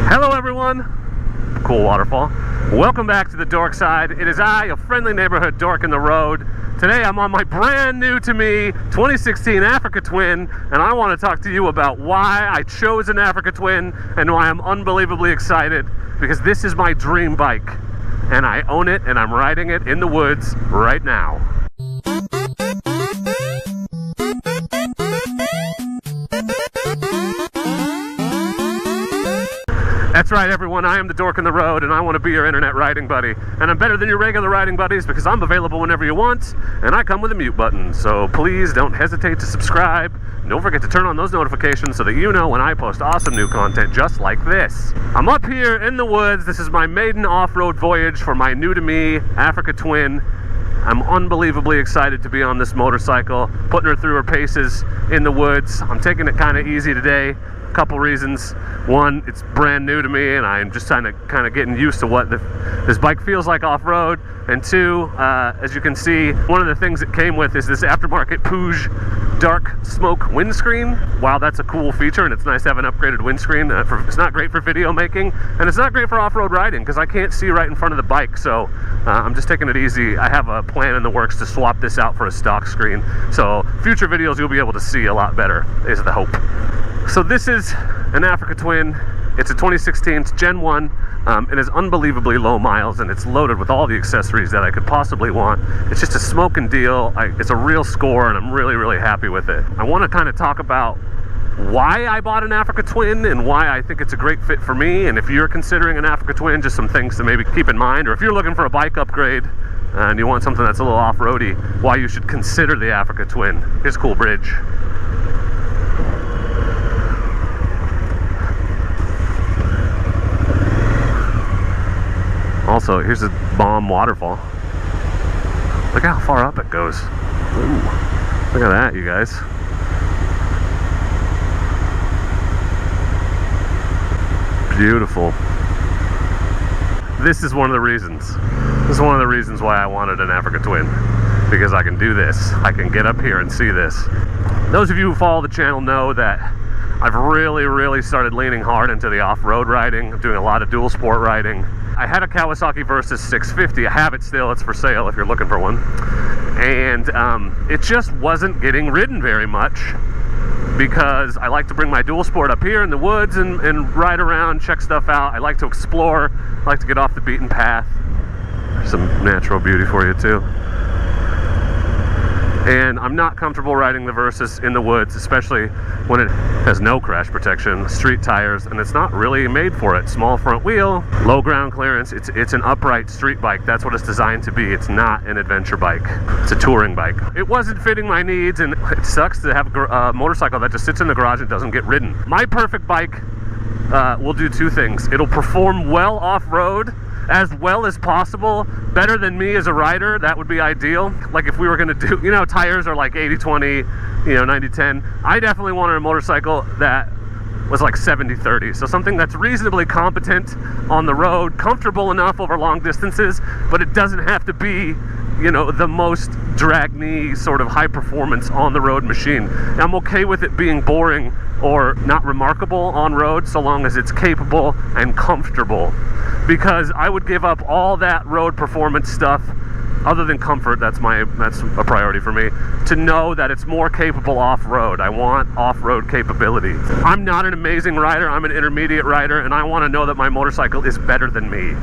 Hello everyone, cool waterfall. Welcome back to the Dork side. It is I, a friendly neighborhood dork in the road. Today I'm on my brand new to me 2016 Africa Twin, and I want to talk to you about why I chose an Africa Twin and why I'm unbelievably excited, because this is my dream bike and I own it and I'm riding it in the woods right now. That's right everyone, I am the Dork in the road and I want to be your internet riding buddy. And I'm better than your regular riding buddies because I'm available whenever you want and I come with a mute button. So please don't hesitate to subscribe. Don't forget to turn on those notifications so that you know when I post awesome new content just like this. I'm up here in the woods. This is my maiden off-road voyage for my new to me Africa Twin. I'm unbelievably excited to be on this motorcycle, putting her through her paces in the woods. I'm taking it kind of easy today. Couple reasons. One, it's brand new to me and I'm just kind of getting used to what this bike feels like off-road. And two, as you can see, one of the things it came with is this aftermarket Puig dark smoke windscreen. Wow, that's a cool feature, and it's nice to have an upgraded windscreen. It's not great for video making, and it's not great for off-road riding because I can't see right in front of the bike, so I'm just taking it easy. I have a plan in the works to swap this out for a stock screen, so future videos you'll be able to see a lot better, is the hope. So this is an Africa Twin. It's a 2016, it's Gen 1. It is unbelievably low miles and it's loaded with all the accessories that I could possibly want. It's just a smoking deal. It's a real score and I'm really, really happy with it. I want to kind of talk about why I bought an Africa Twin and why I think it's a great fit for me. And if you're considering an Africa Twin, just some things to maybe keep in mind. Or if you're looking for a bike upgrade and you want something that's a little off-roady, why you should consider the Africa Twin. Here's a cool bridge. Also, here's a bomb waterfall. Look how far up it goes. Ooh, look at that, you guys. Beautiful. This is one of the reasons. This is one of the reasons why I wanted an Africa Twin. Because I can do this. I can get up here and see this. Those of you who follow the channel know that I've really started leaning hard into the off-road riding. I'm doing a lot of dual sport riding. I had a Kawasaki Versys 650. I have it still. It's for sale if you're looking for one. And it just wasn't getting ridden very much because I like to bring my dual sport up here in the woods and ride around, check stuff out. I like to explore. I like to get off the beaten path. There's some natural beauty for you too. And I'm not comfortable riding the Versys in the woods, especially when it has no crash protection, street tires, and it's not really made for it. Small front wheel, low ground clearance. It's an upright street bike. That's what it's designed to be. It's not an adventure bike. It's a touring bike. It wasn't fitting my needs, and it sucks to have a motorcycle that just sits in the garage and doesn't get ridden. My perfect bike will do two things. It'll perform well off-road, as well as possible, better than me as a rider. That would be ideal. Like if we were gonna do, you know, tires are like 80-20, you know, 90-10. I definitely wanted a motorcycle that was like 70-30. So something that's reasonably competent on the road, comfortable enough over long distances, but it doesn't have to be, you know, the most drag-knee sort of high performance on the road machine. I'm okay with it being boring or not remarkable on road so long as it's capable and comfortable, because I would give up all that road performance stuff other than comfort. That's a priority for me, to know that it's more capable off-road. I want off-road capability. I'm not an amazing rider, I'm an intermediate rider, and I want to know that my motorcycle is better than me,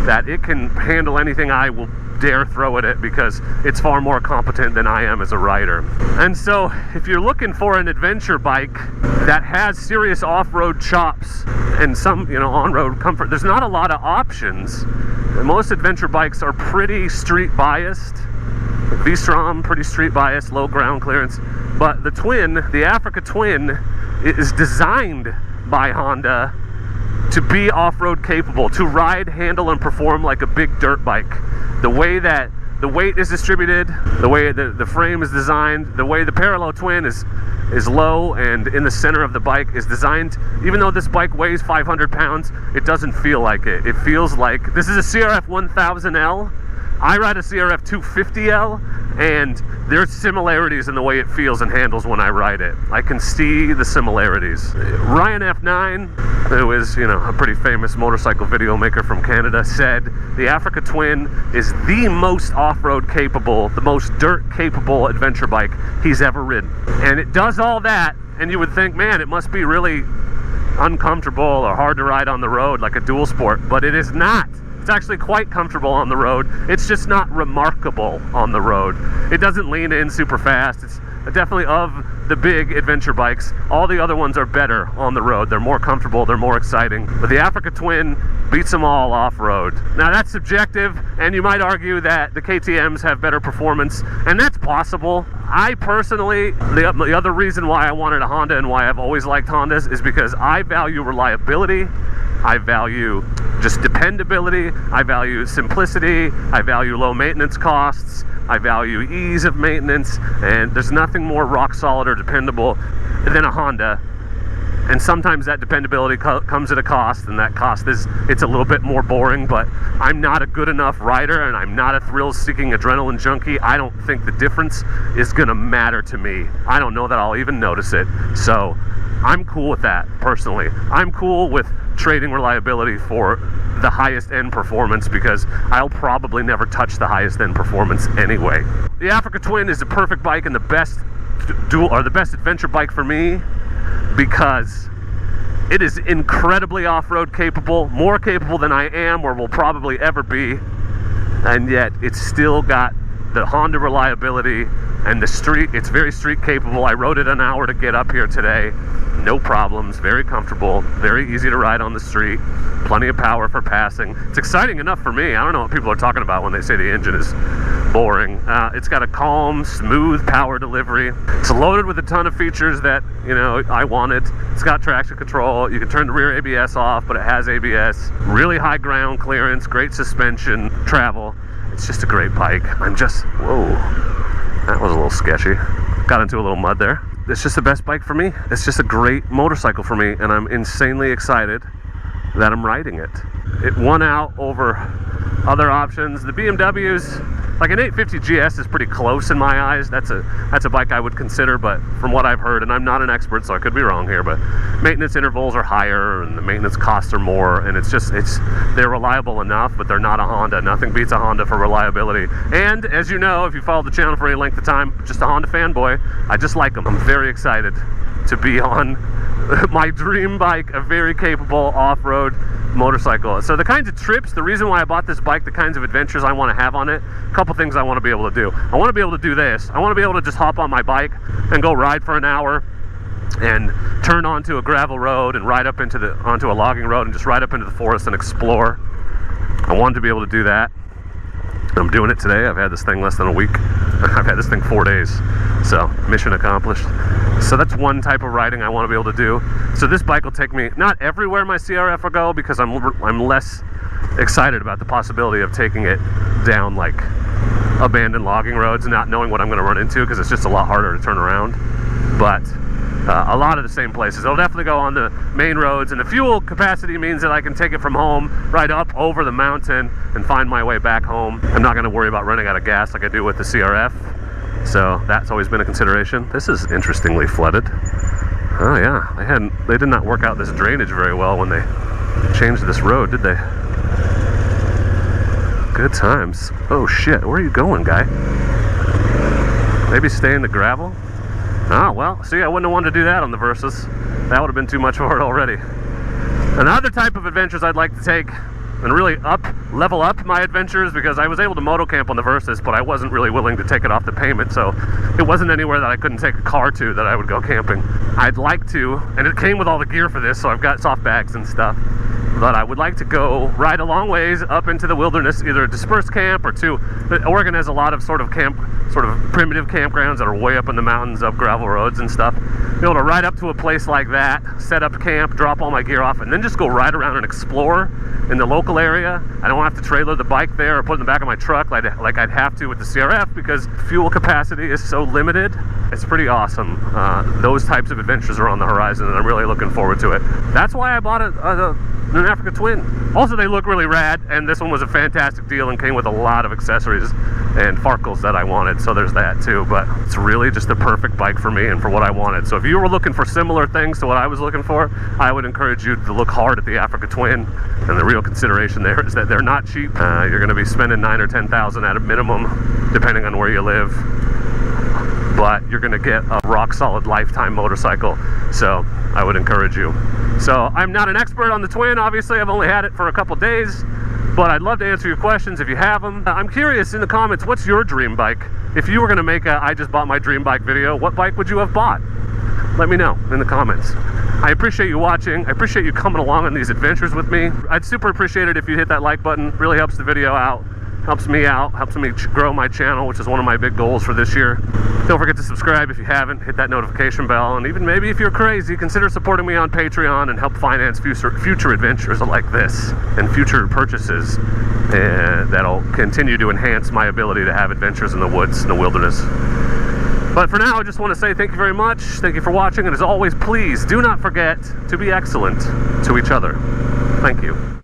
that it can handle anything I will dare throw at it because it's far more competent than I am as a rider. And so if you're looking for an adventure bike that has serious off-road chops and some, you know, on-road comfort, there's not a lot of options. Most adventure bikes are pretty street biased. V-Strom, pretty street biased, low ground clearance. But the Twin, the Africa Twin, is designed by Honda to be off-road capable, to ride, handle, and perform like a big dirt bike. The way that the weight is distributed, the way the frame is designed, the way the parallel twin is low and in the center of the bike is designed, even though this bike weighs 500 pounds, it doesn't feel like it. It feels like, this is a CRF1000L, I ride a CRF1000L, and there's similarities in the way it feels and handles when I ride it. I can see the similarities. Ryan F9, who is, you know, a pretty famous motorcycle video maker from Canada, said the Africa Twin is the most off-road capable, the most dirt capable adventure bike he's ever ridden. And it does all that, and you would think, man, it must be really uncomfortable or hard to ride on the road like a dual sport, but it is not. It's actually quite comfortable on the road. It's just not remarkable on the road. It doesn't lean in super fast. It's definitely, of the big adventure bikes, all the other ones are better on the road. They're more comfortable, they're more exciting. But the Africa Twin beats them all off-road. Now that's subjective, and you might argue that the KTMs have better performance, and that's possible. I personally, the other reason why I wanted a Honda and why I've always liked Hondas is because I value reliability, I value just dependability, I value simplicity, I value low maintenance costs, I value ease of maintenance, and there's nothing more rock solid or dependable than a Honda. And sometimes that dependability comes at a cost, and that cost is, it's a little bit more boring, but I'm not a good enough rider, and I'm not a thrill-seeking adrenaline junkie. I don't think the difference is gonna matter to me. I don't know that I'll even notice it. So I'm cool with that, personally. I'm cool with trading reliability for the highest end performance, because I'll probably never touch the highest end performance anyway. The Africa Twin is the perfect bike and the best the best adventure bike for me, because it is incredibly off-road capable, more capable than I am or will probably ever be, and yet it's still got the Honda reliability and the street. It's very street capable. I rode it an hour to get up here today. No problems, very comfortable, very easy to ride on the street, plenty of power for passing. It's exciting enough for me. I don't know what people are talking about when they say the engine is boring. It's got a calm, smooth power delivery. It's loaded with a ton of features that, you know, I wanted. It's got traction control. You can turn the rear ABS off, but it has ABS. Really high ground clearance, great suspension, travel. It's just a great bike. I'm just, whoa, that was a little sketchy. Got into a little mud there. It's just the best bike for me. It's just a great motorcycle for me, and I'm insanely excited that I'm riding it. It won out over other options. The BMWs, like an 850 GS is pretty close in my eyes. That's a bike I would consider, but from what I've heard, and I'm not an expert, so I could be wrong here, but maintenance intervals are higher and the maintenance costs are more, and they're reliable enough, but they're not a Honda. Nothing beats a Honda for reliability. And as you know, if you followed the channel for any length of time, just a Honda fanboy, I just like them. I'm very excited to be on my dream bike, a very capable off-road motorcycle. So the kinds of trips, the reason why I bought this bike, the kinds of adventures I want to have on it, a couple things I want to be able to do. I want to be able to do this. I want to be able to just hop on my bike and go ride for an hour and turn onto a gravel road and ride up onto a logging road and just ride up into the forest and explore. I wanted to be able to do that. I'm doing it today. I've had this thing less than a week. I've had this thing 4 days. So mission accomplished. So that's one type of riding I want to be able to do. So this bike will take me not everywhere my CRF will go, because I'm less excited about the possibility of taking it down like abandoned logging roads and not knowing what I'm going to run into, because it's just a lot harder to turn around. But a lot of the same places. It'll definitely go on the main roads, and the fuel capacity means that I can take it from home right up over the mountain and find my way back home. I'm not going to worry about running out of gas like I do with the CRF. So that's always been a consideration. This is interestingly flooded. Oh yeah, they did not work out this drainage very well when they changed this road, did they? Good times. Oh shit, where are you going, guy? Maybe stay in the gravel? Oh, well, see, I wouldn't have wanted to do that on the Versys. That would have been too much for it already. Another type of adventures I'd like to take and really level up my adventures, because I was able to moto camp on the Versys, but I wasn't really willing to take it off the payment, so it wasn't anywhere that I couldn't take a car to that I would go camping. I'd like to, and it came with all the gear for this, so I've got soft bags and stuff, but I would like to go ride a long ways up into the wilderness, either a dispersed camp or two. Oregon has a lot of sort of primitive campgrounds that are way up in the mountains, up gravel roads and stuff. Be able to ride up to a place like that, set up camp, drop all my gear off, and then just go ride around and explore in the local area. I don't have to trailer the bike there or put it in the back of my truck like I'd have to with the CRF, because fuel capacity is so limited. It's pretty awesome. Those types of adventures are on the horizon, and I'm really looking forward to it. That's why I bought a and an Africa Twin. Also, they look really rad, and this one was a fantastic deal and came with a lot of accessories and farkles that I wanted, so there's that too. But it's really just the perfect bike for me and for what I wanted. So if you were looking for similar things to what I was looking for, I would encourage you to look hard at the Africa Twin. And the real consideration there is that they're not cheap. You're going to be spending $9,000 or $10,000 at a minimum, depending on where you live. But you're going to get a rock solid lifetime motorcycle, so I would encourage you. So I'm not an expert on the Twin, obviously. I've only had it for a couple days, but I'd love to answer your questions if you have them. I'm curious in the comments, what's your dream bike? If you were going to make a I just bought my dream bike video, what bike would you have bought? Let me know in the comments. I appreciate you watching. I appreciate you coming along on these adventures with me. I'd super appreciate it if you hit that like button. It really helps the video out, helps me out, helps me grow my channel, which is one of my big goals for this year. Don't forget to subscribe if you haven't, hit that notification bell, and even maybe if you're crazy, consider supporting me on Patreon and help finance future adventures like this and future purchases that'll continue to enhance my ability to have adventures in the woods and the wilderness. But for now, I just want to say thank you very much. Thank you for watching, and as always, please do not forget to be excellent to each other. Thank you.